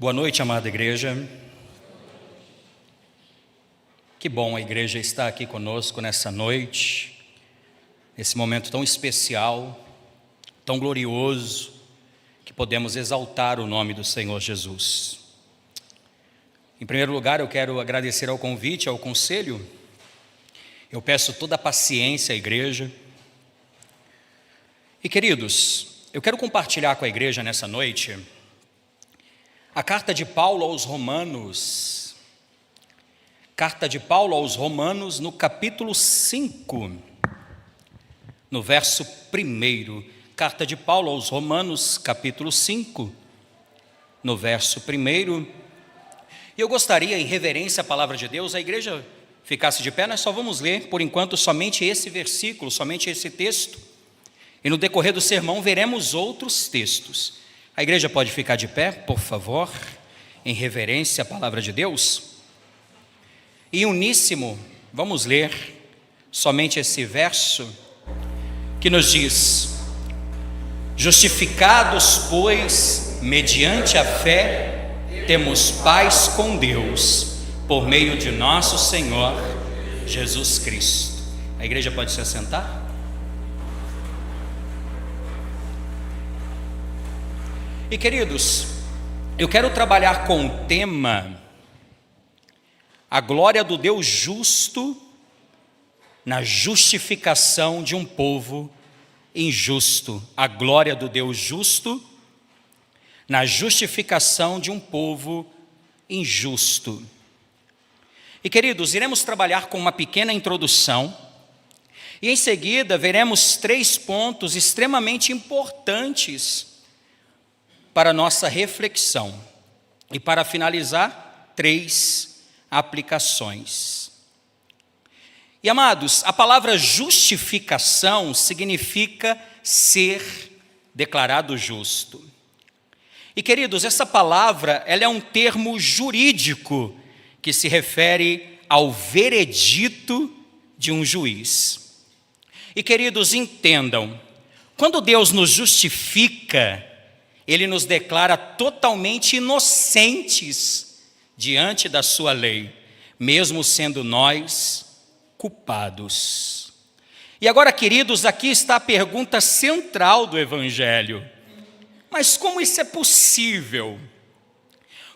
Boa noite, amada igreja. Que bom a igreja estar aqui conosco nessa noite, nesse momento tão especial, tão glorioso, que podemos exaltar o nome do Senhor Jesus. Em primeiro lugar, eu quero agradecer ao convite, ao conselho. Eu peço toda a paciência à igreja. E queridos, eu quero compartilhar com a igreja nessa noite a carta de Paulo aos Romanos. Carta de Paulo aos Romanos, no capítulo 5, no verso 1. Carta de Paulo aos Romanos, capítulo 5, no verso 1. E eu gostaria, em reverência à palavra de Deus, a igreja ficasse de pé. Nós só vamos ler, por enquanto, somente esse versículo, somente esse texto. E no decorrer do sermão veremos outros textos. A igreja pode ficar de pé, por favor, em reverência à palavra de Deus. E uníssimo, vamos ler somente esse verso que nos diz: justificados, pois, mediante a fé, temos paz com Deus, por meio de nosso Senhor Jesus Cristo. A igreja pode se assentar? E queridos, eu quero trabalhar com o tema a glória do Deus justo na justificação de um povo injusto. A glória do Deus justo na justificação de um povo injusto. E queridos, iremos trabalhar com uma pequena introdução e em seguida veremos 3 pontos extremamente importantes para nossa reflexão. E para finalizar, 3 aplicações. E amados, a palavra justificação significa ser declarado justo. E queridos, essa palavra, ela é um termo jurídico que se refere ao veredito de um juiz. E queridos, entendam, quando Deus nos justifica, Ele nos declara totalmente inocentes diante da sua lei, mesmo sendo nós culpados. E agora, queridos, aqui está a pergunta central do Evangelho. Mas como isso é possível?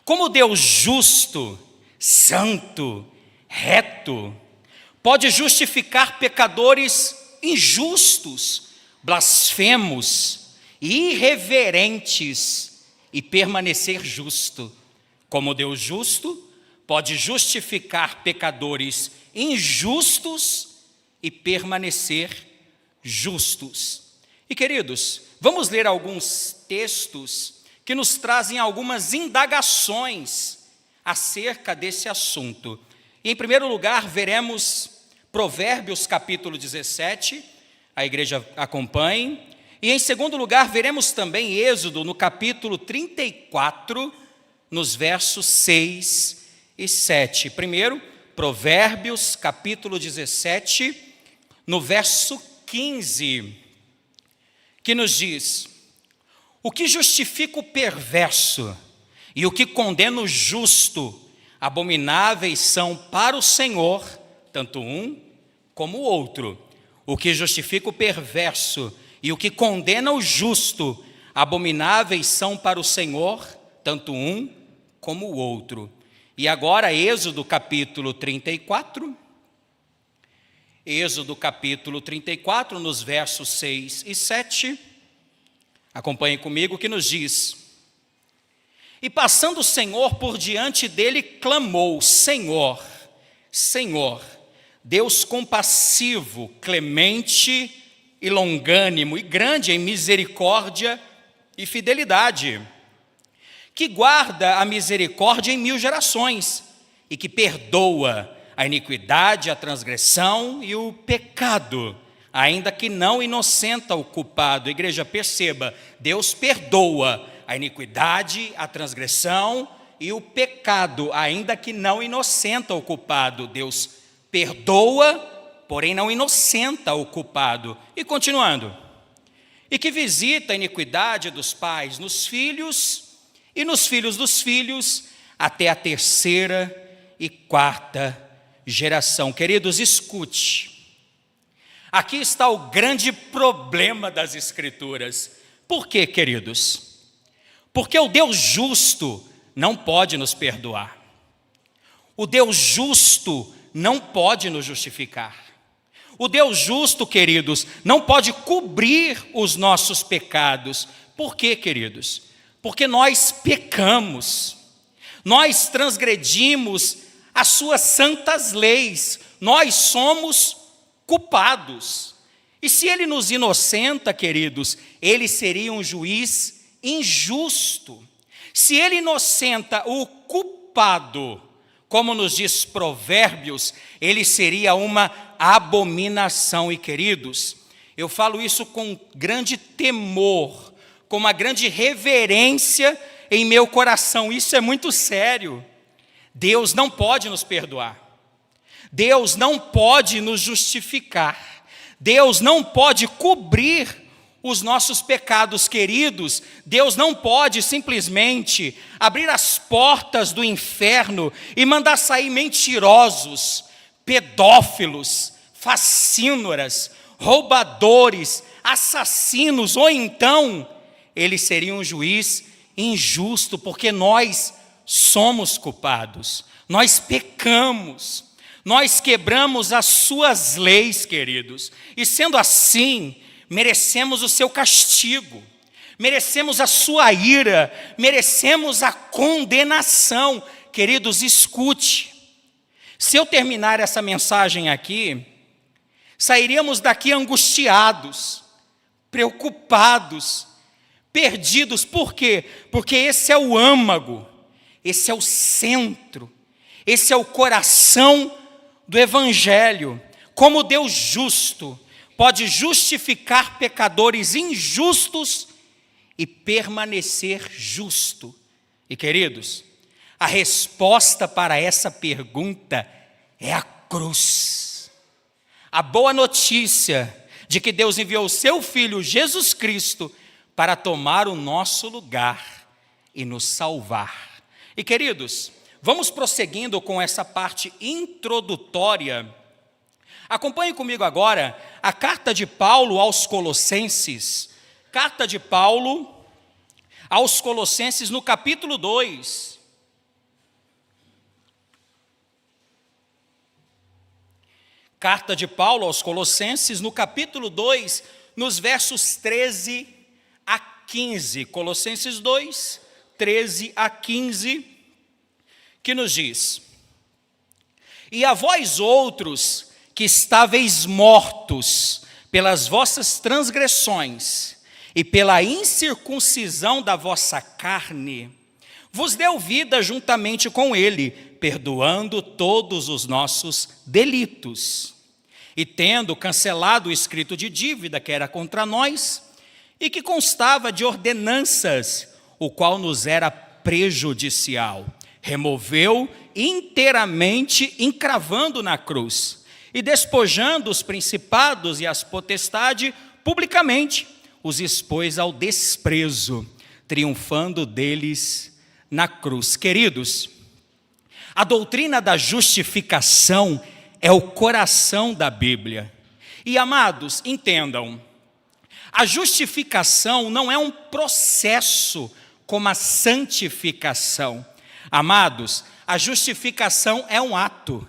Como Deus justo, santo, reto, pode justificar pecadores injustos, blasfemos, irreverentes e permanecer justo? Como Deus justo pode justificar pecadores injustos e permanecer justos? E queridos, vamos ler alguns textos que nos trazem algumas indagações acerca desse assunto. E, em primeiro lugar, veremos Provérbios capítulo 17, a igreja acompanhe. E em segundo lugar, veremos também Êxodo no capítulo 34, nos versos 6 e 7. Primeiro, Provérbios capítulo 17, no verso 15, que nos diz: o que justifica o perverso e o que condena o justo, abomináveis são para o Senhor, tanto um como o outro. O que justifica o perverso e o que condena o justo, abomináveis são para o Senhor, tanto um como o outro. E agora, Êxodo capítulo 34. Êxodo capítulo 34, nos versos 6 e 7. Acompanhe comigo, que nos diz: e passando o Senhor por diante dele, clamou: Senhor, Senhor, Deus compassivo, clemente e longânimo, e grande em misericórdia e fidelidade, que guarda a misericórdia em 1000 gerações, e que perdoa a iniquidade, a transgressão e o pecado, ainda que não inocenta o culpado. Igreja, perceba, Deus perdoa a iniquidade, a transgressão e o pecado, ainda que não inocenta o culpado. Deus perdoa, porém não inocenta o culpado. E continuando: e que visita a iniquidade dos pais nos filhos e nos filhos dos filhos, até a terceira e quarta geração. Queridos, escute. Aqui está o grande problema das Escrituras. Por quê, queridos? Porque o Deus justo não pode nos perdoar. O Deus justo não pode nos justificar. O Deus justo, queridos, não pode cobrir os nossos pecados. Por quê, queridos? Porque nós pecamos, nós transgredimos as suas santas leis, nós somos culpados. E se ele nos inocenta, queridos, ele seria um juiz injusto. Se ele inocenta o culpado, como nos diz Provérbios, ele seria uma abominação. E queridos, eu falo isso com grande temor, com uma grande reverência em meu coração. Isso é muito sério. Deus não pode nos perdoar. Deus não pode nos justificar. Deus não pode cobrir os nossos pecados, queridos. Deus não pode simplesmente abrir as portas do inferno e mandar sair mentirosos, pedófilos, facínoras, roubadores, assassinos, ou então ele seria um juiz injusto, porque nós somos culpados, nós pecamos, nós quebramos as suas leis, queridos, e sendo assim, merecemos o seu castigo, merecemos a sua ira, merecemos a condenação. Queridos, escute, se eu terminar essa mensagem aqui, sairíamos daqui angustiados, preocupados, perdidos. Por quê? Porque esse é o âmago, esse é o centro, esse é o coração do Evangelho. Como Deus justo pode justificar pecadores injustos e permanecer justo? E queridos, a resposta para essa pergunta é a cruz. A boa notícia de que Deus enviou o seu Filho Jesus Cristo para tomar o nosso lugar e nos salvar. E queridos, vamos prosseguindo com essa parte introdutória. Acompanhe comigo agora a carta de Paulo aos Colossenses. Carta de Paulo aos Colossenses no capítulo 2. Carta de Paulo aos Colossenses no capítulo 2, nos versos 13 a 15. Colossenses 2, 13 a 15, que nos diz: E a vós outros, que estáveis mortos pelas vossas transgressões e pela incircuncisão da vossa carne, vos deu vida juntamente com ele, perdoando todos os nossos delitos, e tendo cancelado o escrito de dívida que era contra nós, e que constava de ordenanças, o qual nos era prejudicial, removeu inteiramente, encravando na cruz, e despojando os principados e as potestades, publicamente os expôs ao desprezo, triunfando deles na cruz. Queridos, a doutrina da justificação é o coração da Bíblia. E amados, entendam, a justificação não é um processo como a santificação. Amados, a justificação é um ato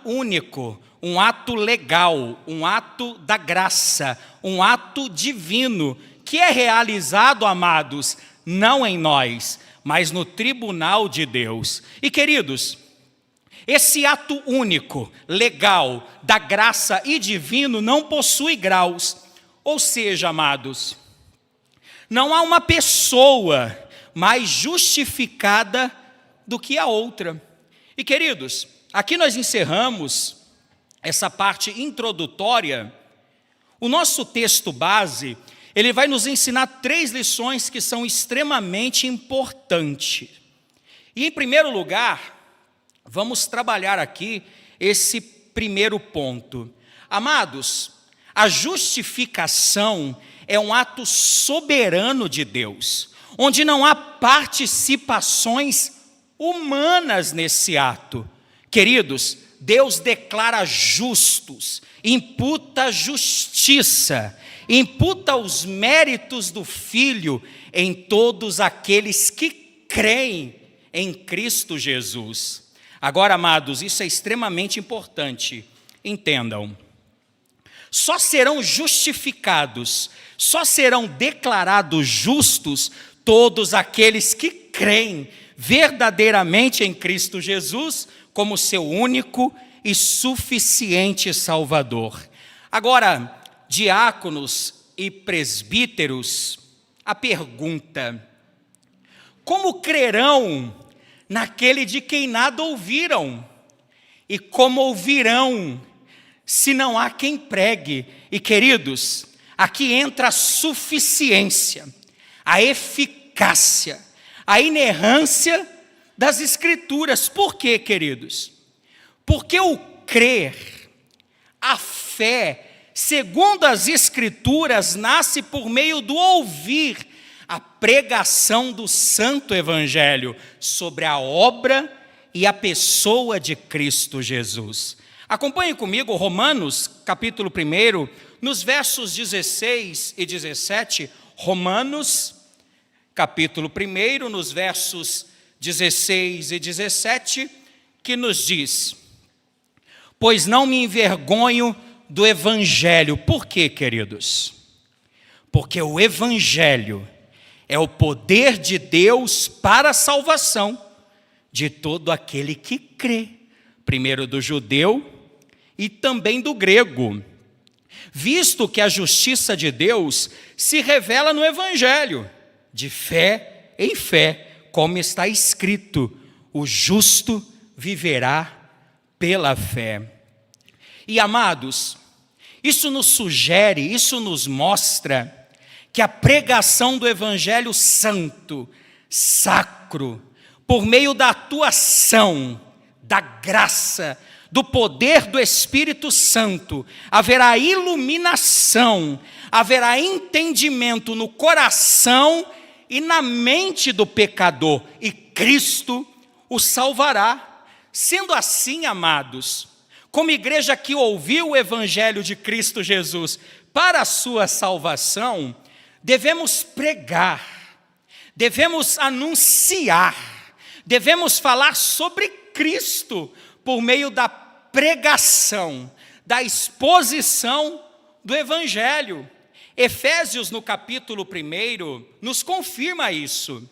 único, um ato legal, um ato da graça, um ato divino, que é realizado, amados, não em nós, mas no tribunal de Deus. E queridos, esse ato único, legal, da graça e divino não possui graus. Ou seja, amados, não há uma pessoa mais justificada do que a outra. E queridos, aqui nós encerramos essa parte introdutória. O nosso texto base, ele vai nos ensinar 3 lições que são extremamente importantes. E em primeiro lugar, vamos trabalhar aqui esse primeiro ponto. Amados, a justificação é um ato soberano de Deus, onde não há participações humanas nesse ato. Queridos, Deus declara justos, imputa justiça, imputa os méritos do Filho em todos aqueles que creem em Cristo Jesus. Agora, amados, isso é extremamente importante. Entendam. Só serão justificados, só serão declarados justos todos aqueles que creem verdadeiramente em Cristo Jesus como seu único e suficiente Salvador. Agora, diáconos e presbíteros, a pergunta: como crerão naquele de quem nada ouviram? E como ouvirão se não há quem pregue? E queridos, aqui entra a suficiência, a eficácia, a inerrância das Escrituras. Por quê, queridos? Porque o crer, a fé, segundo as Escrituras, nasce por meio do ouvir a pregação do Santo Evangelho sobre a obra e a pessoa de Cristo Jesus. Acompanhe comigo Romanos, capítulo 1, nos versos 16 e 17. Romanos, capítulo 1, nos versos 16 e 17, que nos diz: pois não me envergonho do Evangelho. Por quê, queridos? Porque o Evangelho é o poder de Deus para a salvação de todo aquele que crê, primeiro do judeu e também do grego, visto que a justiça de Deus se revela no Evangelho, de fé em fé, como está escrito: o justo viverá pela fé. E amados, isso nos sugere, isso nos mostra que a pregação do Evangelho santo, sacro, por meio da atuação, da graça, do poder do Espírito Santo, haverá iluminação, haverá entendimento no coração e na mente do pecador, e Cristo o salvará. Sendo assim, amados, como igreja que ouviu o Evangelho de Cristo Jesus para a sua salvação, devemos pregar, devemos anunciar, devemos falar sobre Cristo por meio da pregação, da exposição do Evangelho. Efésios, no capítulo 1, nos confirma isso.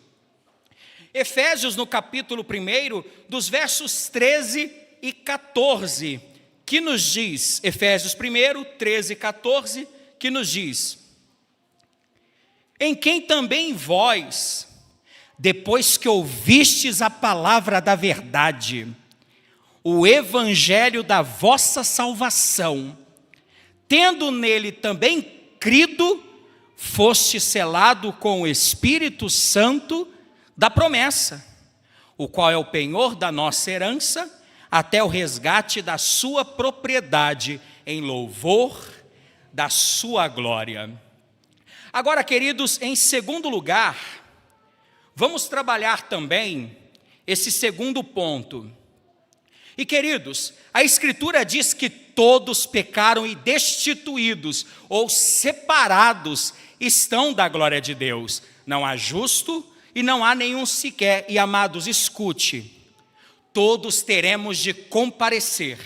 Efésios, no capítulo 1, dos versos 13 e 14, que nos diz, Efésios 1, 13 e 14, que nos diz: em quem também vós, depois que ouvistes a palavra da verdade, o evangelho da vossa salvação, tendo nele também crido, foste selado com o Espírito Santo da promessa, o qual é o penhor da nossa herança, até o resgate da sua propriedade, em louvor da sua glória. Agora, queridos, em segundo lugar, vamos trabalhar também esse segundo ponto. E, queridos, a Escritura diz que todos pecaram e destituídos, ou separados, estão da glória de Deus. Não há justo e não há nenhum sequer. E, amados, escute, todos teremos de comparecer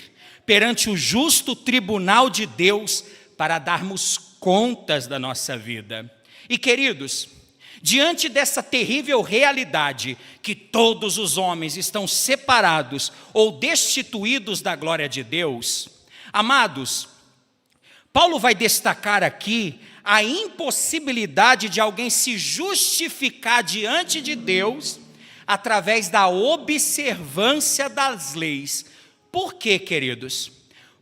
perante o justo tribunal de Deus para darmos contas da nossa vida. E, queridos, diante dessa terrível realidade que todos os homens estão separados ou destituídos da glória de Deus, amados, Paulo vai destacar aqui a impossibilidade de alguém se justificar diante de Deus através da observância das leis. Por quê, queridos?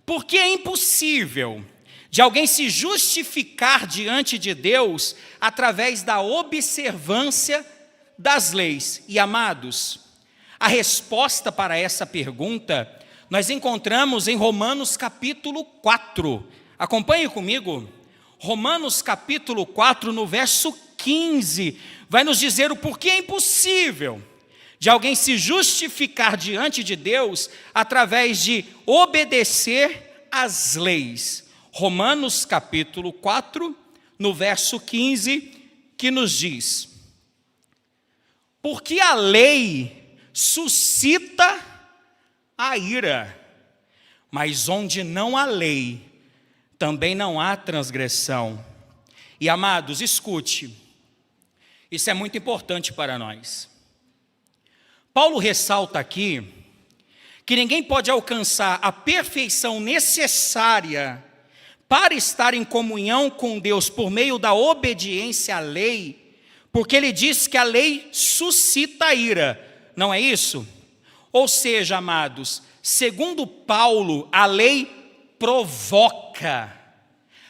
Porque é impossível de alguém se justificar diante de Deus através da observância das leis. E, amados, a resposta para essa pergunta nós encontramos em Romanos capítulo 4. Acompanhe comigo. Romanos capítulo 4, no verso 15. 15, vai nos dizer o porquê é impossível de alguém se justificar diante de Deus através de obedecer às leis. Romanos capítulo 4, no verso 15, que nos diz: porque a lei suscita a ira, mas onde não há lei, também não há transgressão. E amados, escute, isso é muito importante para nós. Paulo ressalta aqui que ninguém pode alcançar a perfeição necessária para estar em comunhão com Deus por meio da obediência à lei, porque ele diz que a lei suscita ira, não é isso? Ou seja, amados, segundo Paulo, a lei provoca,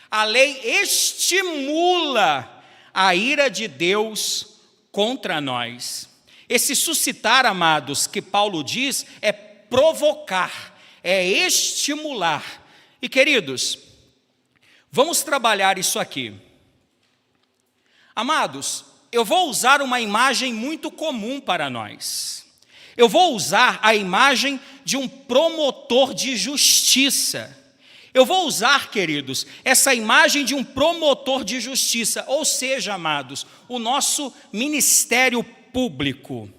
a lei estimula a ira de Deus contra nós. Esse suscitar, amados, que Paulo diz, é provocar, é estimular. E queridos, vamos trabalhar isso aqui. Amados, eu vou usar uma imagem muito comum para nós. Eu vou usar a imagem de um promotor de justiça. Eu vou usar, queridos, essa imagem de um promotor de justiça, ou seja, amados, o nosso ministério público.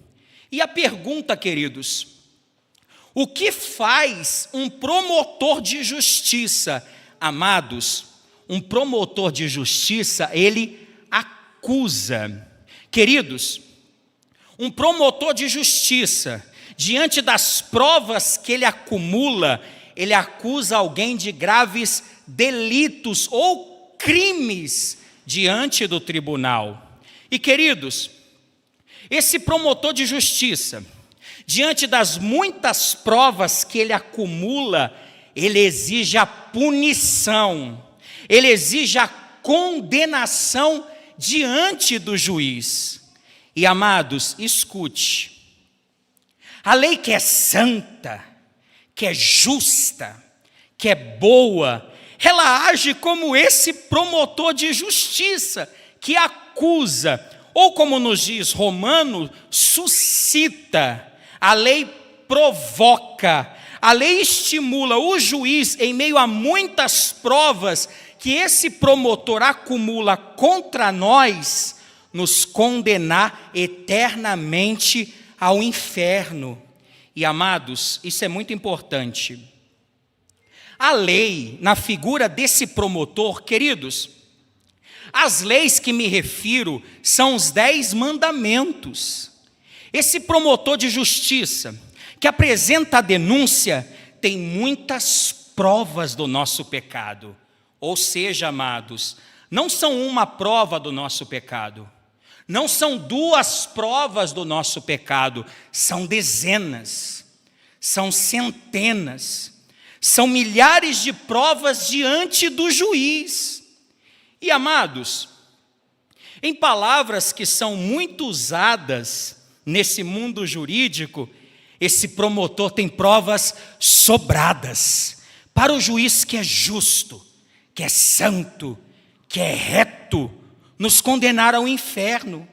E a pergunta, queridos, o que faz um promotor de justiça? Amados, um promotor de justiça, ele acusa. Queridos, um promotor de justiça, diante das provas que ele acumula, ele acusa alguém de graves delitos ou crimes diante do tribunal. E queridos, esse promotor de justiça, diante das muitas provas que ele acumula, ele exige a punição, ele exige a condenação diante do juiz. E amados, escute, a lei que é santa, que é justa, que é boa, ela age como esse promotor de justiça, que acusa, ou como nos diz Romano, suscita. A lei provoca, a lei estimula o juiz em meio a muitas provas que esse promotor acumula contra nós, nos condenar eternamente ao inferno. E amados, isso é muito importante. A lei, na figura desse promotor, queridos, as leis que me refiro são os 10 mandamentos. Esse promotor de justiça, que apresenta a denúncia, tem muitas provas do nosso pecado. Ou seja, amados, não são uma prova do nosso pecado, não são 2 provas do nosso pecado, são dezenas, são centenas, são milhares de provas diante do juiz. E amados, em palavras que são muito usadas nesse mundo jurídico, esse promotor tem provas sobradas para o juiz que é justo, que é santo, que é reto, nos condenar ao inferno.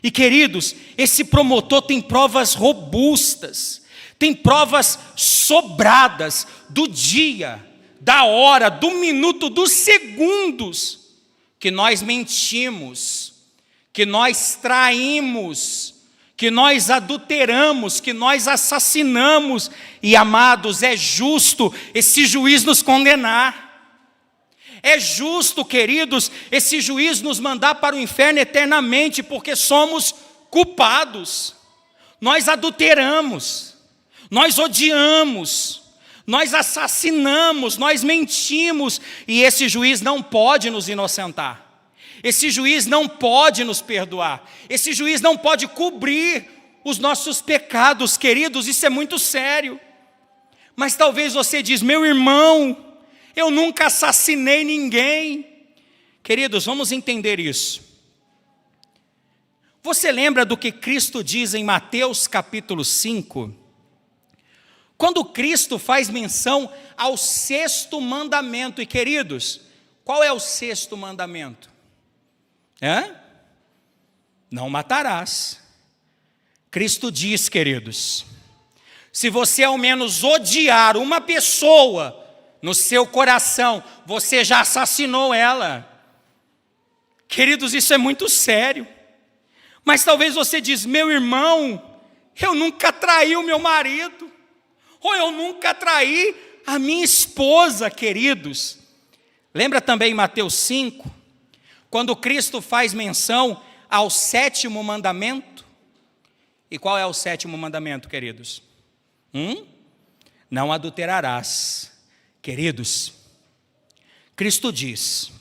E queridos, esse promotor tem provas robustas, tem provas sobradas do dia, da hora, do minuto, dos segundos, que nós mentimos, que nós traímos, que nós adulteramos, que nós assassinamos. E amados, é justo esse juiz nos condenar. É justo, queridos, esse juiz nos mandar para o inferno eternamente, porque somos culpados. Nós adulteramos, nós odiamos, nós assassinamos, nós mentimos, e esse juiz não pode nos inocentar. Esse juiz não pode nos perdoar. Esse juiz não pode cobrir os nossos pecados, queridos, isso é muito sério. Mas talvez você diz: meu irmão, eu nunca assassinei ninguém. Queridos, vamos entender isso. Você lembra do que Cristo diz em Mateus capítulo 5? Quando Cristo faz menção ao 6º mandamento. E queridos, qual é o 6º mandamento? não matarás. Cristo diz, queridos, se você ao menos odiar uma pessoa no seu coração, você já assassinou ela. Queridos, isso é muito sério. Mas talvez você diz, meu irmão, eu nunca traí o meu marido, ou eu nunca traí a minha esposa, queridos. Lembra também em Mateus 5, quando Cristo faz menção ao 7º mandamento? E qual é o 7º mandamento, queridos? Não adulterarás. Queridos, Cristo diz,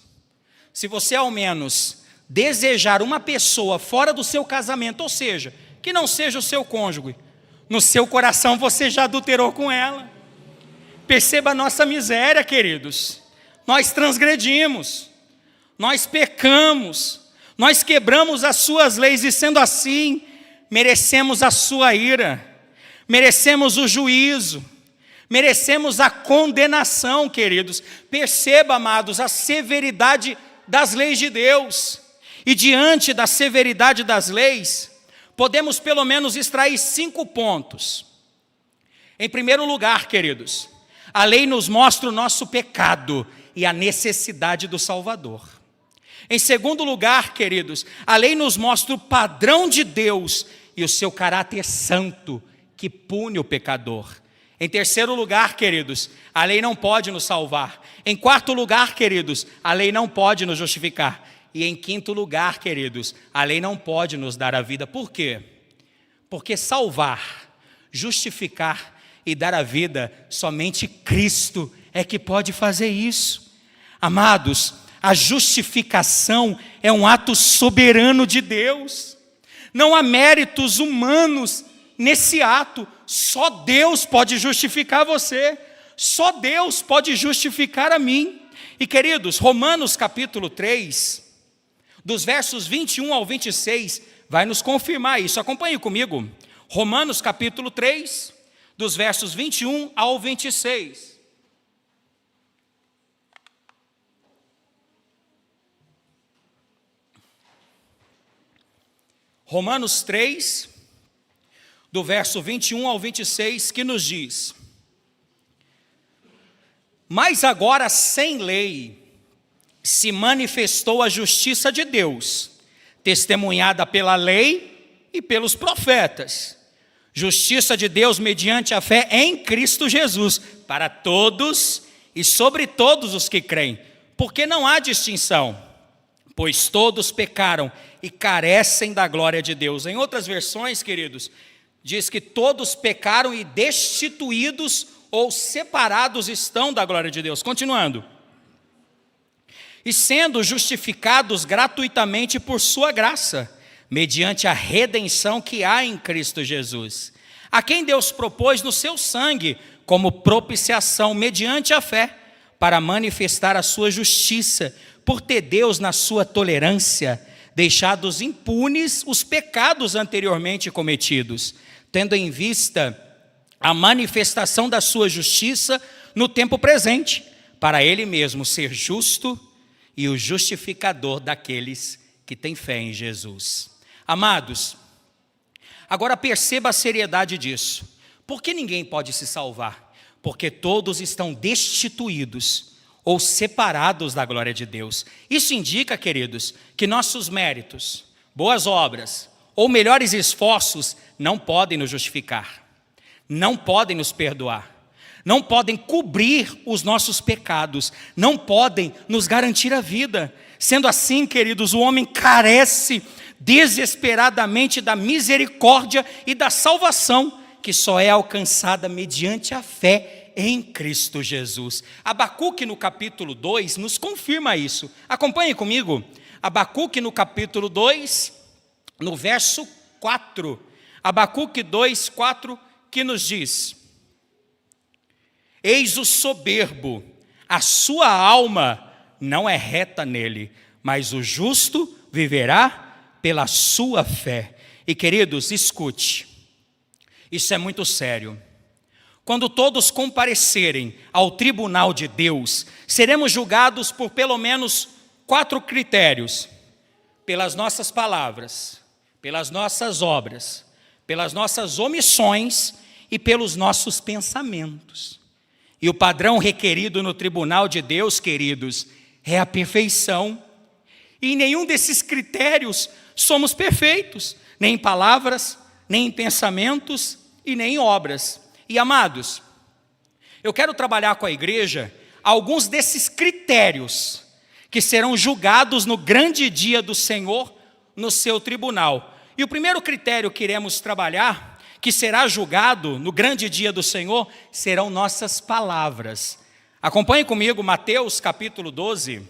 se você ao menos desejar uma pessoa fora do seu casamento, ou seja, que não seja o seu cônjuge, no seu coração você já adulterou com ela. Perceba a nossa miséria, queridos. Nós transgredimos, nós pecamos, nós quebramos as suas leis e sendo assim, merecemos a sua ira, merecemos o juízo, merecemos a condenação, queridos. Perceba, amados, a severidade das leis de Deus. E diante da severidade das leis, podemos pelo menos extrair 5 pontos. Em primeiro lugar, queridos, a lei nos mostra o nosso pecado e a necessidade do Salvador. Em segundo lugar, queridos, a lei nos mostra o padrão de Deus e o seu caráter santo, que pune o pecador. Em terceiro lugar, queridos, a lei não pode nos salvar. Em quarto lugar, queridos, a lei não pode nos justificar. E em quinto lugar, queridos, a lei não pode nos dar a vida. Por quê? Porque salvar, justificar e dar a vida, somente Cristo é que pode fazer isso. Amados, a justificação é um ato soberano de Deus. Não há méritos humanos nesse ato. Só Deus pode justificar você. Só Deus pode justificar a mim. E queridos, Romanos capítulo 3, dos versos 21 ao 26, vai nos confirmar isso. Acompanhe comigo. Romanos capítulo 3, dos versos 21 ao 26. Romanos 3, do verso 21 ao 26, que nos diz: mas agora sem lei se manifestou a justiça de Deus, testemunhada pela lei e pelos profetas. Justiça de Deus mediante a fé em Cristo Jesus, para todos e sobre todos os que creem, porque não há distinção, pois todos pecaram e carecem da glória de Deus. Em outras versões, queridos, diz que todos pecaram e destituídos ou separados estão da glória de Deus. Continuando. E sendo justificados gratuitamente por sua graça, mediante a redenção que há em Cristo Jesus, a quem Deus propôs no seu sangue, como propiciação mediante a fé, para manifestar a sua justiça, por ter Deus na sua tolerância, deixados impunes os pecados anteriormente cometidos, tendo em vista a manifestação da sua justiça no tempo presente, para ele mesmo ser justo e o justificador daqueles que têm fé em Jesus. Amados, agora perceba a seriedade disso. Por que ninguém pode se salvar? Porque todos estão destituídos ou separados da glória de Deus. Isso indica, queridos, que nossos méritos, boas obras ou melhores esforços não podem nos justificar, não podem nos perdoar, não podem cobrir os nossos pecados, não podem nos garantir a vida. Sendo assim, queridos, o homem carece desesperadamente da misericórdia e da salvação, que só é alcançada mediante a fé em Cristo Jesus. Abacuque no capítulo 2 nos confirma isso. Acompanhe comigo. Abacuque no capítulo 2, no verso 4. Abacuque 2, 4, que nos diz: eis o soberbo, a sua alma não é reta nele, mas o justo viverá pela sua fé. E queridos, escute, isso é muito sério. Quando todos comparecerem ao tribunal de Deus, seremos julgados por pelo menos 4 critérios: pelas nossas palavras, pelas nossas obras, pelas nossas omissões e pelos nossos pensamentos. E o padrão requerido no tribunal de Deus, queridos, é a perfeição. E em nenhum desses critérios somos perfeitos, nem em palavras, nem em pensamentos e nem em obras. E amados, eu quero trabalhar com a igreja alguns desses critérios que serão julgados no grande dia do Senhor no seu tribunal. E o primeiro critério que iremos trabalhar, que será julgado no grande dia do Senhor, serão nossas palavras. Acompanhe comigo Mateus capítulo 12.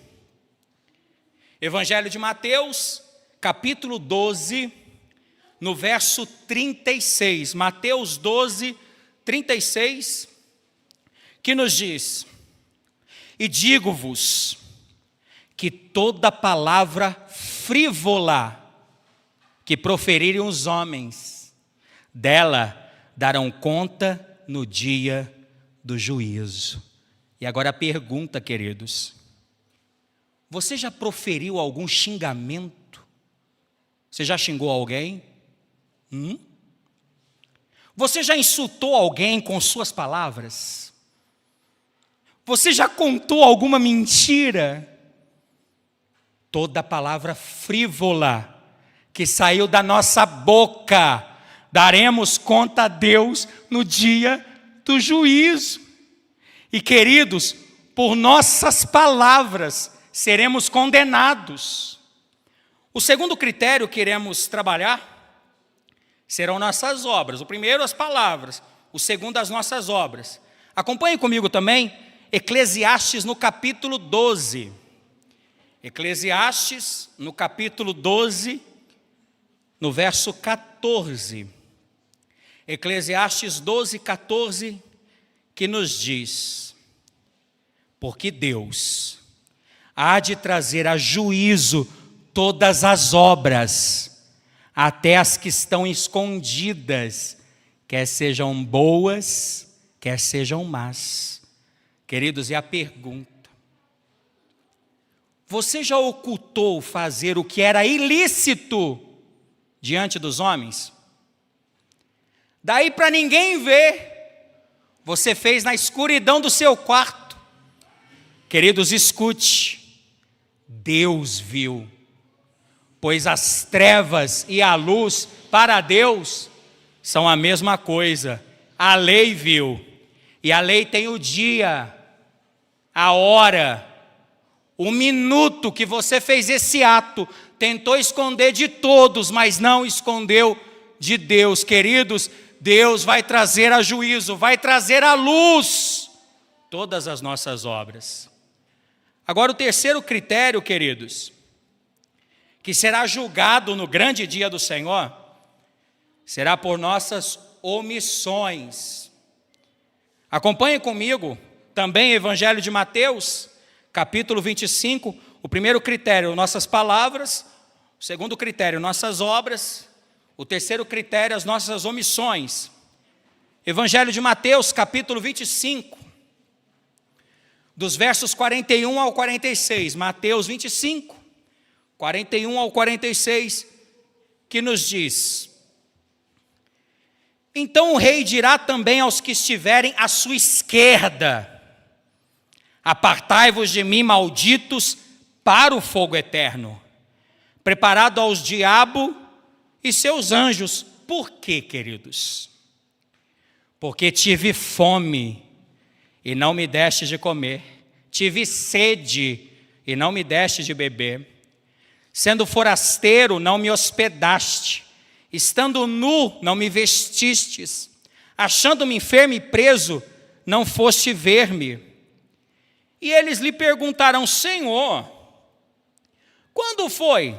Evangelho de Mateus, capítulo 12, no verso 36. Mateus 12, 36, que nos diz: E digo-vos que toda palavra frívola que proferirem os homens, dela darão conta no dia do juízo. E agora a pergunta, queridos: você já proferiu algum xingamento? Você já xingou alguém? Você já insultou alguém com suas palavras? Você já contou alguma mentira? Toda palavra frívola que saiu da nossa boca, daremos conta a Deus no dia do juízo. E queridos, por nossas palavras seremos condenados. O segundo critério que iremos trabalhar serão nossas obras. O primeiro, as palavras. O segundo, as nossas obras. Acompanhe comigo também Eclesiastes no capítulo 12. Eclesiastes no capítulo 12, no verso 14. Eclesiastes 12, 14, que nos diz: porque Deus há de trazer a juízo todas as obras, até as que estão escondidas, quer sejam boas, quer sejam más. Queridos, e a pergunta: você já ocultou fazer o que era ilícito diante dos homens? Daí para ninguém ver, você fez na escuridão do seu quarto. Queridos, escute: Deus viu, pois as trevas e a luz para Deus são a mesma coisa. A lei viu, e a lei tem o dia, a hora, o minuto que você fez esse ato. Tentou esconder de todos, mas não escondeu de Deus. Queridos, Deus vai trazer a juízo, vai trazer à luz todas as nossas obras. Agora o terceiro critério, queridos, que será julgado no grande dia do Senhor, será por nossas omissões. Acompanhe comigo também o Evangelho de Mateus, capítulo 25, o primeiro critério, nossas palavras; o segundo critério, nossas obras; o terceiro critério, as nossas omissões. Evangelho de Mateus, capítulo 25, dos versos 41 ao 46. Mateus 25, 41 ao 46, que nos diz: então o rei dirá também aos que estiverem à sua esquerda: apartai-vos de mim, malditos, para o fogo eterno, preparado aos diabo e seus anjos. Por quê, queridos? Porque tive fome e não me deste de comer, tive sede e não me deste de beber, sendo forasteiro não me hospedaste, estando nu não me vestistes, achando-me enfermo e preso não foste ver-me. E eles lhe perguntarão: Senhor, quando foi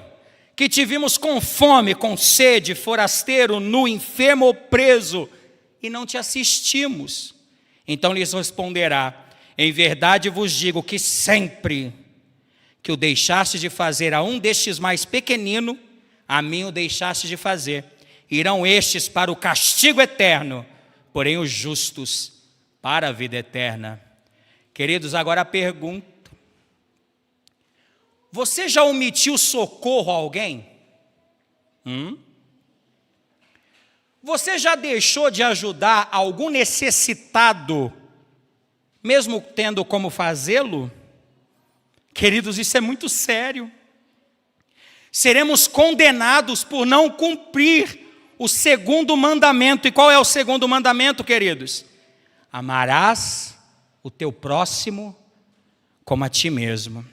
que te vimos com fome, com sede, forasteiro, nu, enfermo ou preso, e não te assistimos? Então lhes responderá: em verdade vos digo que sempre que o deixaste de fazer a um destes mais pequenino, a mim o deixaste de fazer. Irão estes para o castigo eterno, porém os justos para a vida eterna. Queridos, agora a pergunta: você já omitiu socorro a alguém? Você já deixou de ajudar algum necessitado, mesmo tendo como fazê-lo? Queridos, isso é muito sério. Seremos condenados por não cumprir o segundo mandamento. E qual é o segundo mandamento, queridos? Amarás o teu próximo como a ti mesmo.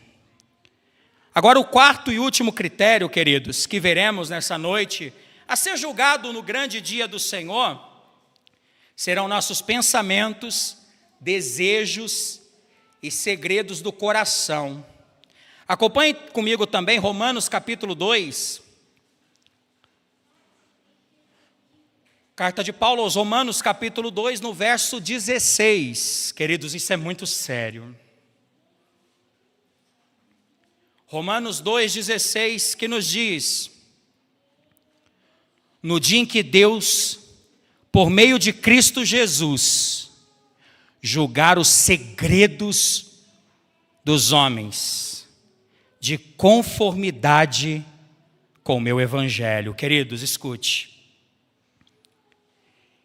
Agora, o quarto e último critério, queridos, que veremos nessa noite, a ser julgado no grande dia do Senhor, serão nossos pensamentos, desejos e segredos do coração. Acompanhe comigo também Romanos capítulo 2. Carta de Paulo aos Romanos capítulo 2, no verso 16. Queridos, isso é muito sério. Romanos 2,16, que nos diz: no dia em que Deus, por meio de Cristo Jesus, julgar os segredos dos homens, de conformidade com o meu evangelho. Queridos, escute.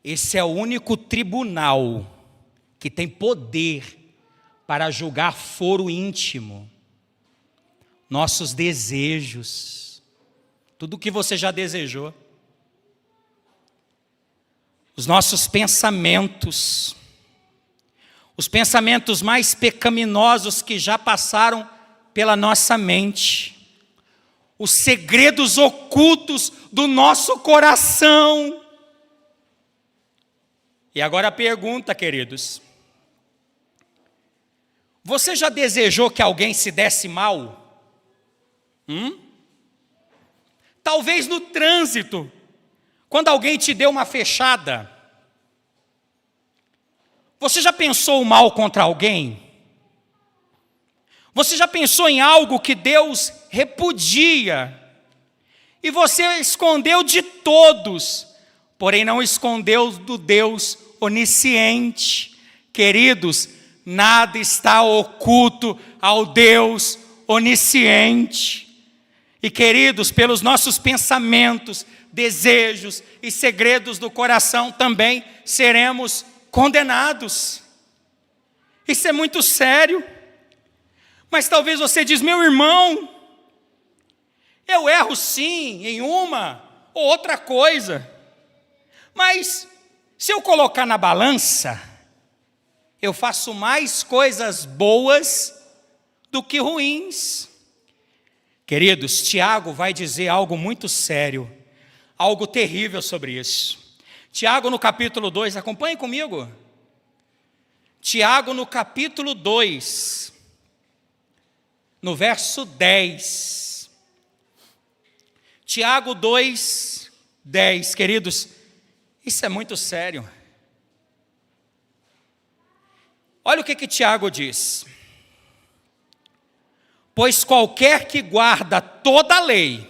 Esse é o único tribunal que tem poder para julgar foro íntimo, nossos desejos, tudo o que você já desejou, os nossos pensamentos, os pensamentos mais pecaminosos que já passaram pela nossa mente, os segredos ocultos do nosso coração. E agora a pergunta, queridos: você já desejou que alguém se desse mal? Talvez no trânsito, quando alguém te deu uma fechada. Você já pensou o mal contra alguém? Você já pensou em algo que Deus repudia e você escondeu de todos, porém não escondeu do Deus onisciente? Queridos, nada está oculto ao Deus onisciente. E queridos, pelos nossos pensamentos, desejos e segredos do coração também seremos condenados. Isso é muito sério. Mas talvez você diz: meu irmão, eu erro sim em uma ou outra coisa, mas se eu colocar na balança, eu faço mais coisas boas do que ruins. Queridos, Tiago vai dizer algo muito sério, algo terrível sobre isso. Tiago no capítulo 2, acompanhe comigo. Tiago no capítulo 2, no verso 10. Tiago 2, 10, queridos, isso é muito sério. Olha o que Tiago diz: pois qualquer que guarda toda a lei,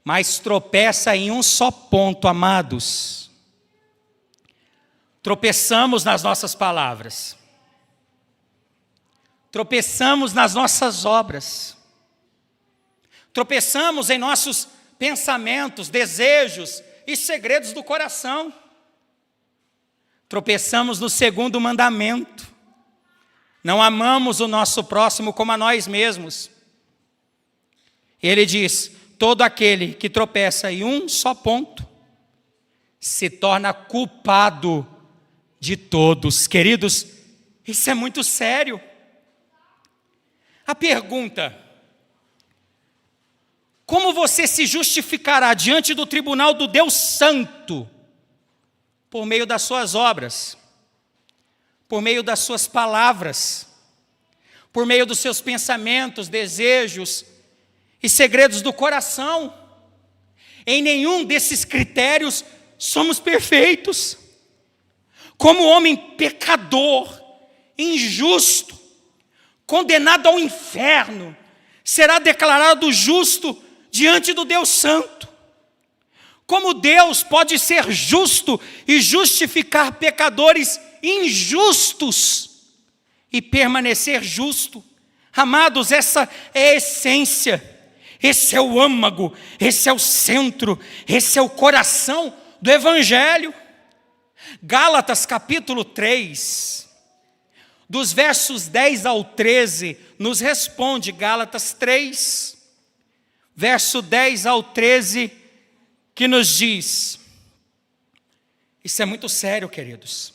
mas tropeça em um só ponto, amados. Tropeçamos nas nossas palavras, tropeçamos nas nossas obras, tropeçamos em nossos pensamentos, desejos e segredos do coração. Tropeçamos no segundo mandamento: não amamos o nosso próximo como a nós mesmos. Ele diz: todo aquele que tropeça em um só ponto se torna culpado de todos. Queridos, isso é muito sério. A pergunta: como você se justificará diante do tribunal do Deus Santo? Por meio das suas obras, por meio das suas palavras, por meio dos seus pensamentos, desejos e segredos do coração. Em nenhum desses critérios somos perfeitos. Como homem pecador, injusto, condenado ao inferno, será declarado justo diante do Deus Santo. Como Deus pode ser justo e justificar pecadores injustos e permanecer justo? Amados, essa é a essência. Esse é o âmago, esse é o centro, esse é o coração do Evangelho. Gálatas capítulo 3, dos versos 10 ao 13, nos responde. Gálatas 3, verso 10 ao 13, que nos diz, isso é muito sério, queridos.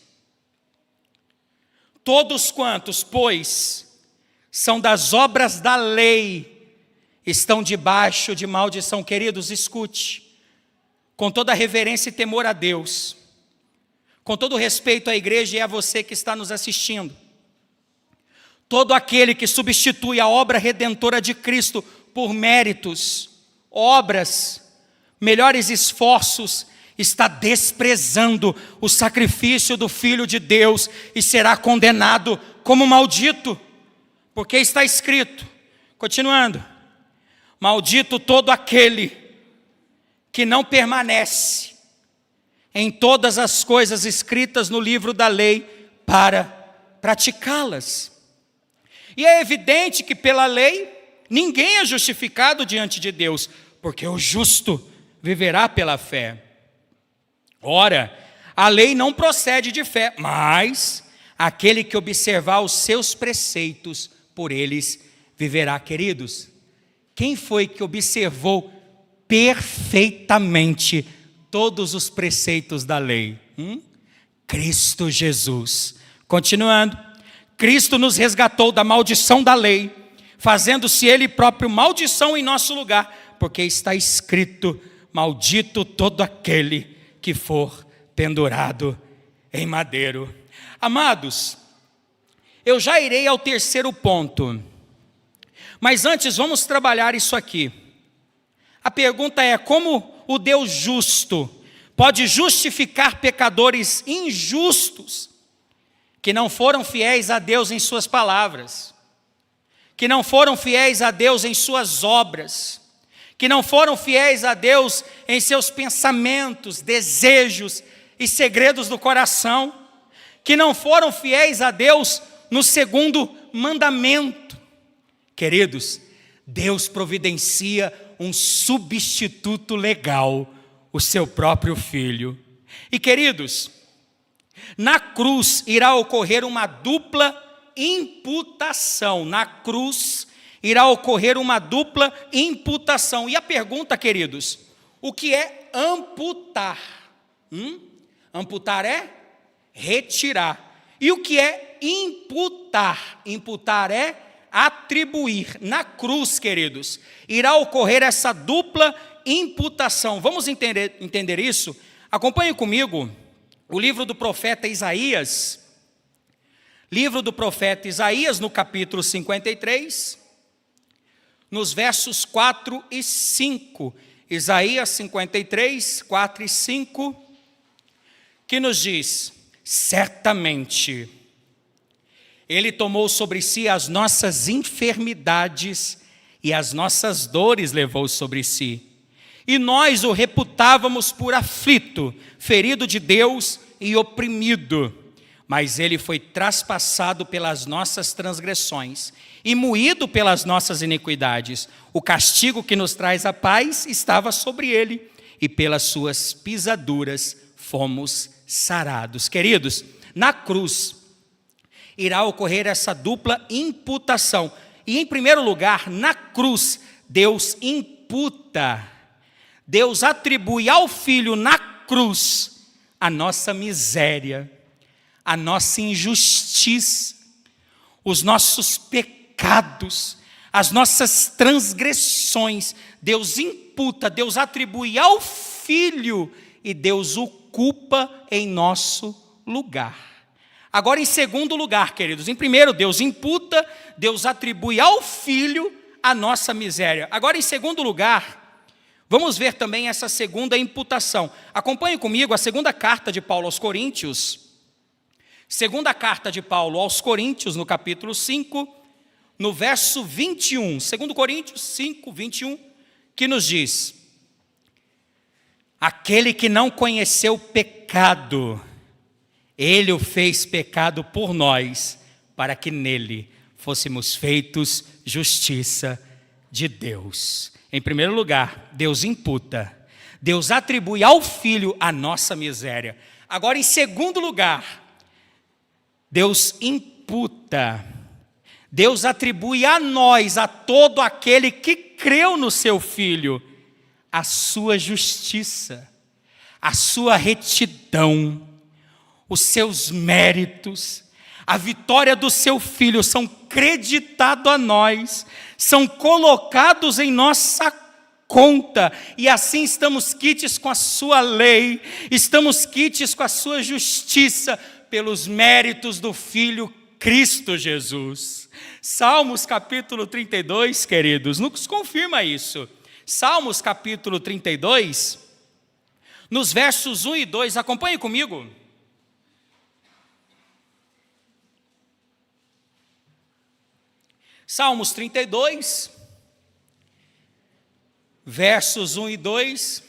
Todos quantos, pois, são das obras da lei, estão debaixo de maldição. Queridos, escute, com toda reverência e temor a Deus, com todo respeito à igreja e a você que está nos assistindo. Todo aquele que substitui a obra redentora de Cristo por méritos, obras, melhores esforços, está desprezando o sacrifício do Filho de Deus e será condenado como maldito, porque está escrito, continuando, maldito todo aquele que não permanece em todas as coisas escritas no livro da lei para praticá-las. E é evidente que pela lei ninguém é justificado diante de Deus, porque o justo viverá pela fé. Ora, a lei não procede de fé, mas aquele que observar os seus preceitos, por eles viverá. Queridos, quem foi que observou perfeitamente todos os preceitos da lei? Cristo Jesus. Continuando, Cristo nos resgatou da maldição da lei, fazendo-se Ele próprio maldição em nosso lugar, porque está escrito, maldito todo aquele que for pendurado em madeiro. Amados, eu já irei ao terceiro ponto, mas antes vamos trabalhar isso aqui. A pergunta é, como o Deus justo pode justificar pecadores injustos, que não foram fiéis a Deus em suas palavras, que não foram fiéis a Deus em suas obras, que não foram fiéis a Deus em seus pensamentos, desejos e segredos do coração, que não foram fiéis a Deus no segundo mandamento. Queridos, Deus providencia um substituto legal, o seu próprio Filho. E queridos, na cruz irá ocorrer uma dupla imputação. Na cruz irá ocorrer uma dupla imputação. E a pergunta, queridos, o que é amputar? Amputar é retirar. E o que é imputar? Imputar é atribuir. Na cruz, queridos, irá ocorrer essa dupla imputação. Vamos entender isso? Acompanhe comigo o livro do profeta Isaías. Livro do profeta Isaías, no capítulo 53, nos versos 4 e 5. Isaías 53, 4 e 5, que nos diz, certamente Ele tomou sobre si as nossas enfermidades e as nossas dores levou sobre si. E nós o reputávamos por aflito, ferido de Deus e oprimido. Mas Ele foi traspassado pelas nossas transgressões e moído pelas nossas iniquidades. O castigo que nos traz a paz estava sobre Ele, e pelas suas pisaduras fomos sarados. Queridos, na cruz irá ocorrer essa dupla imputação. E em primeiro lugar, na cruz, Deus imputa, Deus atribui ao Filho na cruz a nossa miséria, a nossa injustiça, os nossos pecados, as nossas transgressões. Deus imputa, Deus atribui ao Filho e Deus o culpa em nosso lugar. Agora, em segundo lugar, queridos, em primeiro, Deus imputa, Deus atribui ao Filho a nossa miséria. Agora, em segundo lugar, vamos ver também essa segunda imputação. Acompanhe comigo a segunda carta de Paulo aos Coríntios. Segunda carta de Paulo aos Coríntios, no capítulo 5, no verso 21. 2 Coríntios 5, 21, que nos diz, aquele que não conheceu pecado, Ele o fez pecado por nós, para que nele fôssemos feitos justiça de Deus. em primeiro lugar, Deus imputa. Deus atribui ao Filho a nossa miséria. Agora, em segundo lugar, Deus imputa. Deus atribui a nós, a todo aquele que creu no seu Filho, a sua justiça, a sua retidão, os seus méritos, a vitória do seu Filho são creditados a nós, são colocados em nossa conta, e assim estamos quites com a sua lei, estamos quites com a sua justiça, pelos méritos do Filho Cristo Jesus. Salmos capítulo 32, queridos, nos confirma isso. Salmos capítulo 32, nos versos 1 e 2, acompanhe comigo. Salmos 32, versos 1 e 2,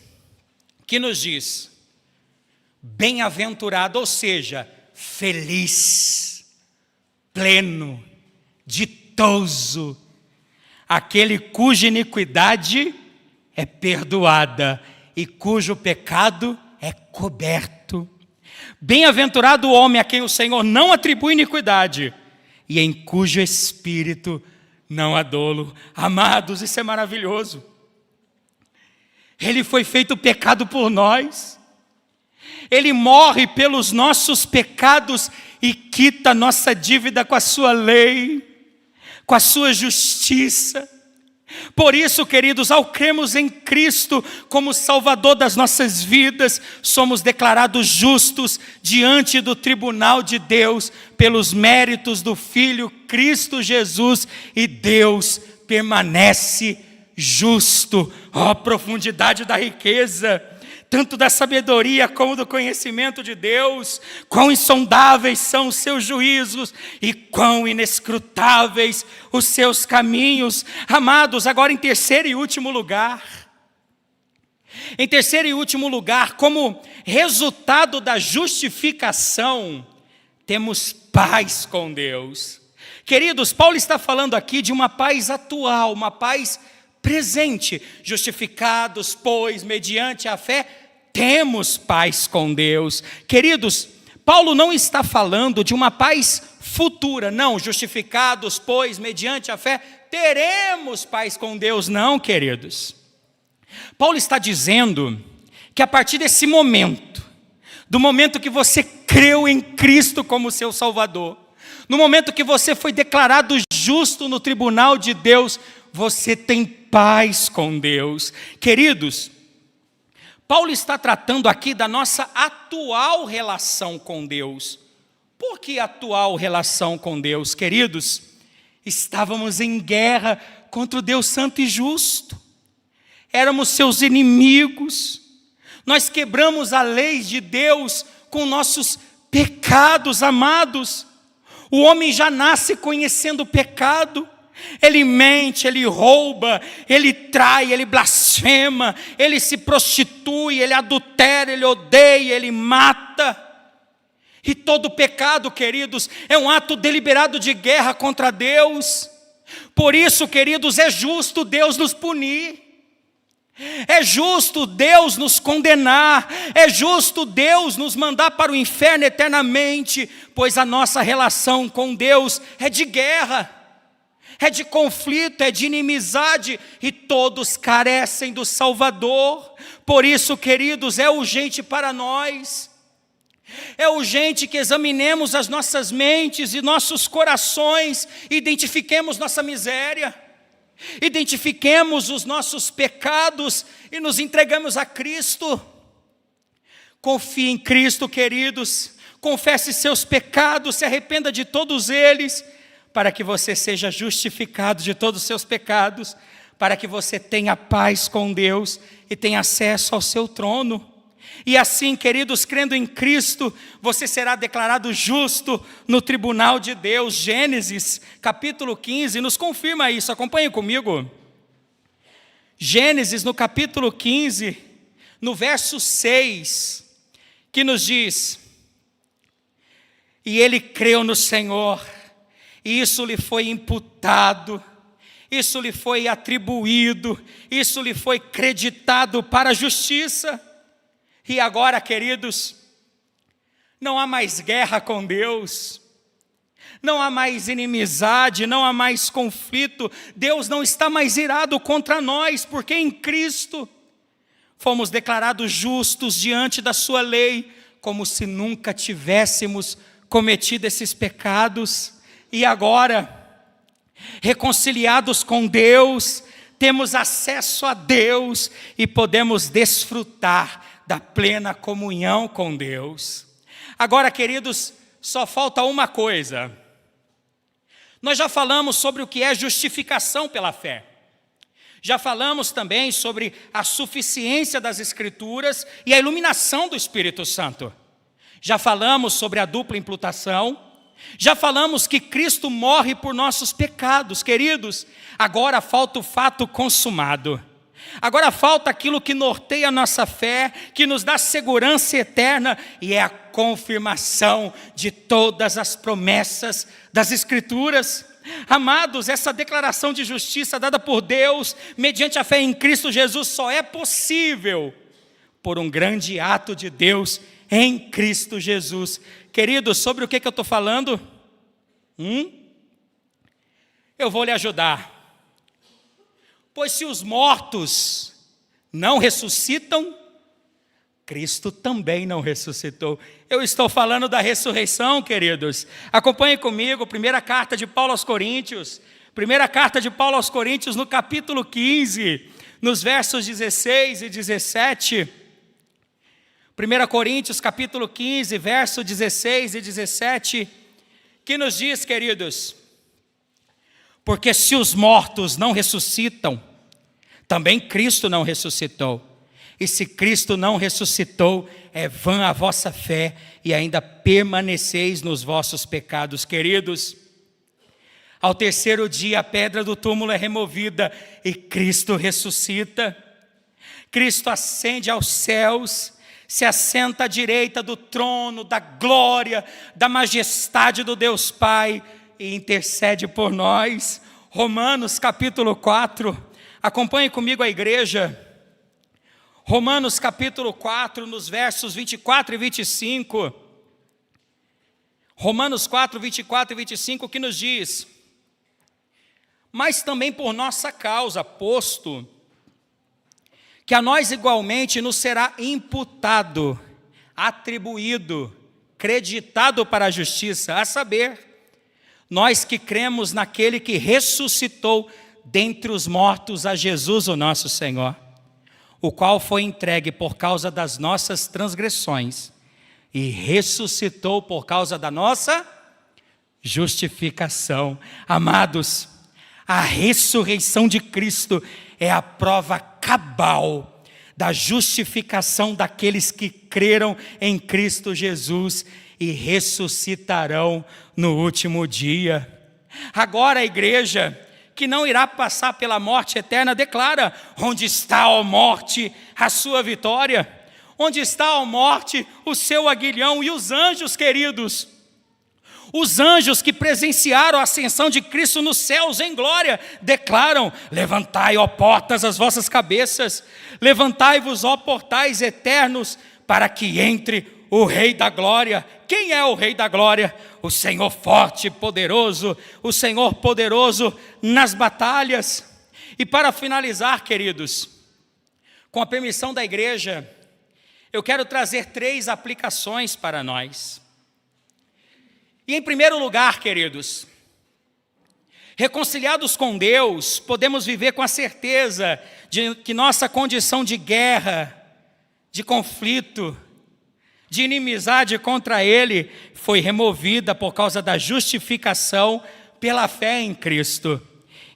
que nos diz: bem-aventurado, ou seja, feliz, pleno, ditoso, aquele cuja iniquidade é perdoada e cujo pecado é coberto. Bem-aventurado o homem a quem o Senhor não atribui iniquidade e em cujo espírito não há dolo. Amados, isso é maravilhoso. Ele foi feito pecado por nós. Ele morre pelos nossos pecados e quita nossa dívida com a sua lei, com a sua justiça. Por isso, queridos, ao cremos em Cristo como Salvador das nossas vidas, somos declarados justos diante do tribunal de Deus, pelos méritos do Filho Cristo Jesus, e Deus permanece justo. Ó, profundidade da riqueza, tanto da sabedoria como do conhecimento de Deus. Quão insondáveis são os seus juízos e quão inescrutáveis os seus caminhos. Amados, agora em terceiro e último lugar, como resultado da justificação, temos paz com Deus. Queridos, Paulo está falando aqui de uma paz atual, uma paz presente. Justificados, pois, mediante a fé, temos paz com Deus. Queridos, Paulo não está falando de uma paz futura, não. Justificados, pois, mediante a fé, teremos paz com Deus, não, queridos. Paulo está dizendo que a partir desse momento, do momento que você creu em Cristo como seu Salvador, no momento que você foi declarado justo no tribunal de Deus, você tem paz com Deus. Queridos, Paulo está tratando aqui da nossa atual relação com Deus. Por que atual relação com Deus? Queridos, estávamos em guerra contra o Deus santo e justo. Éramos seus inimigos. Nós quebramos a lei de Deus com nossos pecados, amados. O homem já nasce conhecendo o pecado. Ele mente, ele rouba, ele trai, ele blasfema, ele se prostitui, ele adultera, ele odeia, ele mata. E todo pecado, queridos, é um ato deliberado de guerra contra Deus. Por isso, queridos, é justo Deus nos punir. É justo Deus nos condenar. É justo Deus nos mandar para o inferno eternamente, pois a nossa relação com Deus é de guerra, é de conflito, é de inimizade, e todos carecem do Salvador. Por isso, queridos, é urgente para nós, é urgente que examinemos as nossas mentes e nossos corações, identifiquemos nossa miséria, identifiquemos os nossos pecados e nos entregamos a Cristo. Confie em Cristo, queridos, confesse seus pecados, se arrependa de todos eles, para que você seja justificado de todos os seus pecados, para que você tenha paz com Deus e tenha acesso ao seu trono. E assim, queridos, crendo em Cristo, você será declarado justo no tribunal de Deus. Gênesis capítulo 15 nos confirma isso, acompanhe comigo. Gênesis no capítulo 15, no verso 6, que nos diz: e ele creu no Senhor, e isso lhe foi imputado, isso lhe foi atribuído, isso lhe foi creditado para a justiça. E agora, queridos, não há mais guerra com Deus, não há mais inimizade, não há mais conflito. Deus não está mais irado contra nós, porque em Cristo fomos declarados justos diante da sua lei, como se nunca tivéssemos cometido esses pecados. E agora, reconciliados com Deus, temos acesso a Deus e podemos desfrutar da plena comunhão com Deus. Agora, queridos, só falta uma coisa. Nós já falamos sobre o que é justificação pela fé. Já falamos também sobre a suficiência das Escrituras e a iluminação do Espírito Santo. Já falamos sobre a dupla imputação. Já falamos que Cristo morre por nossos pecados. Queridos, agora falta o fato consumado. Agora falta aquilo que norteia a nossa fé, que nos dá segurança eterna, e é a confirmação de todas as promessas das Escrituras. Amados, essa declaração de justiça dada por Deus, mediante a fé em Cristo Jesus, só é possível por um grande ato de Deus em Cristo Jesus. Queridos, sobre o que eu estou falando? Eu vou lhe ajudar. Pois se os mortos não ressuscitam, Cristo também não ressuscitou. Eu estou falando da ressurreição, queridos. Acompanhem comigo, primeira carta de Paulo aos Coríntios. Primeira carta de Paulo aos Coríntios, no capítulo 15, nos versos 16 e 17. 1 Coríntios, capítulo 15, verso 16 e 17, que nos diz, queridos: porque se os mortos não ressuscitam, também Cristo não ressuscitou. E se Cristo não ressuscitou, é vã a vossa fé e ainda permaneceis nos vossos pecados. Queridos, ao terceiro dia a pedra do túmulo é removida e Cristo ressuscita. Cristo ascende aos céus, se assenta à direita do trono, da glória, da majestade do Deus Pai e intercede por nós. Romanos capítulo 4, acompanhe comigo a igreja. Romanos capítulo 4, nos versos 24 e 25. Romanos 4, 24 e 25, que nos diz: mas também por nossa causa, posto que a nós igualmente nos será imputado, atribuído, creditado para a justiça, a saber, nós que cremos naquele que ressuscitou dentre os mortos a Jesus o nosso Senhor, o qual foi entregue por causa das nossas transgressões e ressuscitou por causa da nossa justificação. Amados, a ressurreição de Cristo é a prova cabal da justificação daqueles que creram em Cristo Jesus e ressuscitarão no último dia. Agora a igreja, que não irá passar pela morte eterna, declara: onde está, ó morte, a sua vitória? Onde está, ó morte, o seu aguilhão? E os anjos, queridos, os anjos que presenciaram a ascensão de Cristo nos céus em glória, declaram: levantai, ó portas, as vossas cabeças, levantai-vos, ó portais eternos, para que entre o Rei da Glória. Quem é o Rei da Glória? O Senhor forte e poderoso, o Senhor poderoso nas batalhas. E para finalizar, queridos, com a permissão da igreja, eu quero trazer 3 aplicações para nós. E em primeiro lugar, queridos, reconciliados com Deus, podemos viver com a certeza de que nossa condição de guerra, de conflito, de inimizade contra Ele foi removida por causa da justificação pela fé em Cristo.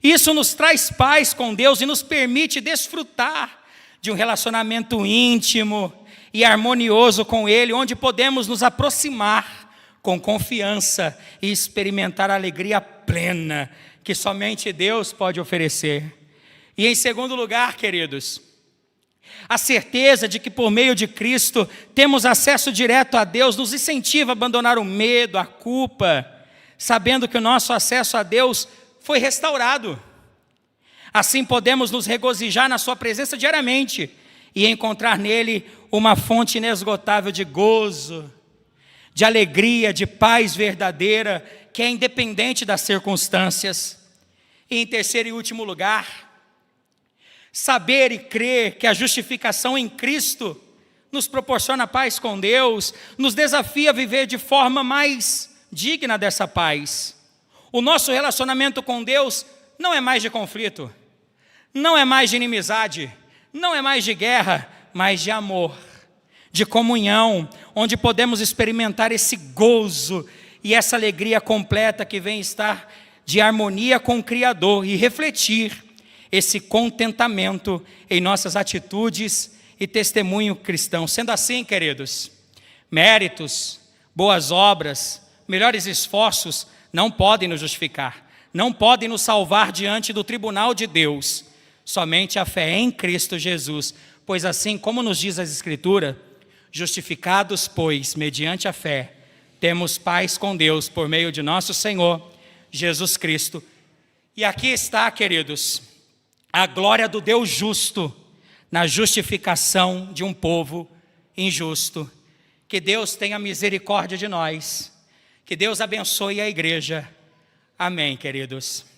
Isso nos traz paz com Deus e nos permite desfrutar de um relacionamento íntimo e harmonioso com Ele, onde podemos nos aproximar com confiança e experimentar a alegria plena que somente Deus pode oferecer. E em segundo lugar, queridos, a certeza de que por meio de Cristo temos acesso direto a Deus nos incentiva a abandonar o medo, a culpa, sabendo que o nosso acesso a Deus foi restaurado. Assim podemos nos regozijar na sua presença diariamente e encontrar nele uma fonte inesgotável de gozo, de alegria, de paz verdadeira, que é independente das circunstâncias. E em terceiro e último lugar, saber e crer que a justificação em Cristo nos proporciona paz com Deus, nos desafia a viver de forma mais digna dessa paz. O nosso relacionamento com Deus não é mais de conflito, não é mais de inimizade, não é mais de guerra, mas de amor, de comunhão, onde podemos experimentar esse gozo e essa alegria completa que vem estar de harmonia com o Criador e refletir esse contentamento em nossas atitudes e testemunho cristão. Sendo assim, queridos, méritos, boas obras, melhores esforços não podem nos justificar, não podem nos salvar diante do tribunal de Deus. Somente a fé em Cristo Jesus, pois assim como nos diz a Escritura, justificados, pois, mediante a fé, temos paz com Deus por meio de nosso Senhor Jesus Cristo. E aqui está, queridos, a glória do Deus justo na justificação de um povo injusto. Que Deus tenha misericórdia de nós, que Deus abençoe a igreja. Amém, queridos.